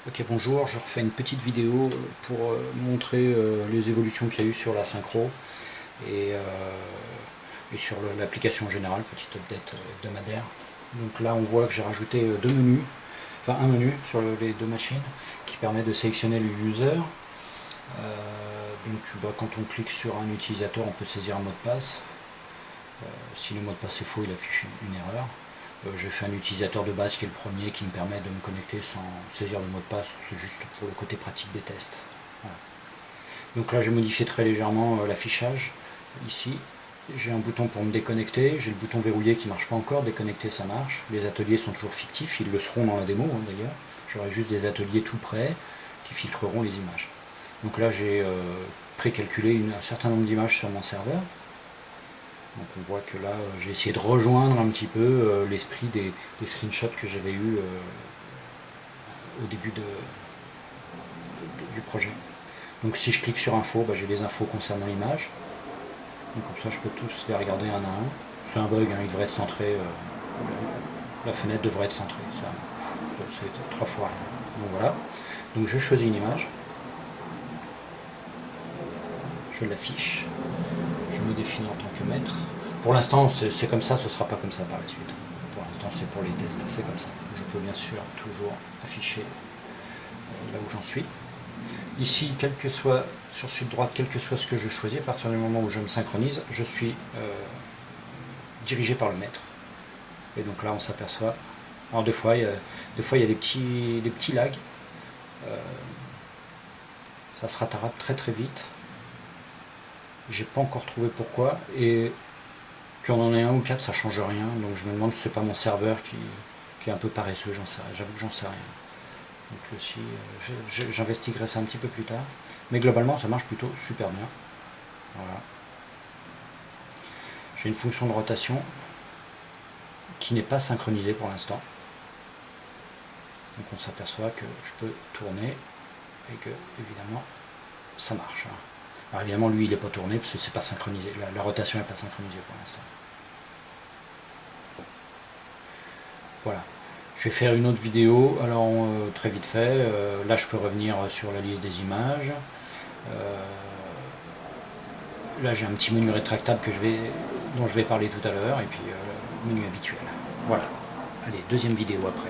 Ok, bonjour, je refais une pethetite vidéo pour montrer les évolutions qu'il y a eu sur la synchro et, sur l'application générale, petite update hebdomadaire. Donc là on voit que j'ai rajouté deux menus, enfin un menu sur les deux machines qui permet de sélectionner le user. Donc quand on clique sur un utilisateur, on peut saisir un mot de passe. Si le mot de passe est faux, il affiche une erreur. J'ai fait un utilisateur de base qui est le premier, qui me permet de me connecter sans saisir le mot de passe. C'est juste pour le côté pratique des tests. Voilà. Donc là j'ai modifié très légèrement l'affichage. Ici j'ai un bouton pour me déconnecter, j'ai le bouton verrouillé qui ne marche pas encore, déconnecter ça marche. Les ateliers sont toujours fictifs, ils le seront dans la démo d'ailleurs. J'aurai juste des ateliers tout prêts qui filtreront les images. Donc là j'ai précalculé un certain nombre d'images sur mon serveur. Donc on voit que là j'ai essayé de rejoindre un petit peu l'esprit des screenshots que j'avais eu au début du projet. Donc si je clique sur info, j'ai des infos concernant l'image. Donc comme ça je peux tous les regarder un à un. C'est un bug, il devrait être centré, la fenêtre devrait être centrée. Ça c'est 3 fois rien. Donc voilà. Donc je choisis une image, je l'affiche, je me définis en tant que maître. Pour l'instant c'est comme ça, ce ne sera pas comme ça par la suite. Pour l'instant c'est pour les tests, c'est comme ça. Je peux bien sûr toujours afficher là où j'en suis. Ici, quel que soit, sur sud droite, quel que soit ce que je choisis, à partir du moment où je me synchronise, je suis dirigé par le maître. Et donc là on s'aperçoit, alors des fois il y a des petits lags, ça se rattrape très très vite. J'ai pas encore trouvé pourquoi, et qu'on en ait un ou quatre ça change rien, donc je me demande si c'est pas mon serveur qui est un peu paresseux, j'avoue que j'en sais rien. Donc aussi, j'investiguerai ça un petit peu plus tard, mais globalement ça marche plutôt super bien. Voilà. J'ai une fonction de rotation qui n'est pas synchronisée pour l'instant. Donc on s'aperçoit que je peux tourner et que évidemment ça marche. Alors évidemment lui il n'est pas tourné parce que c'est pas synchronisé, la rotation n'est pas synchronisée pour l'instant. Voilà. Je vais faire une autre vidéo, alors très vite fait, là je peux revenir sur la liste des images. Là j'ai un petit menu rétractable dont je vais parler tout à l'heure, et puis le menu habituel. Voilà. Allez, deuxième vidéo après.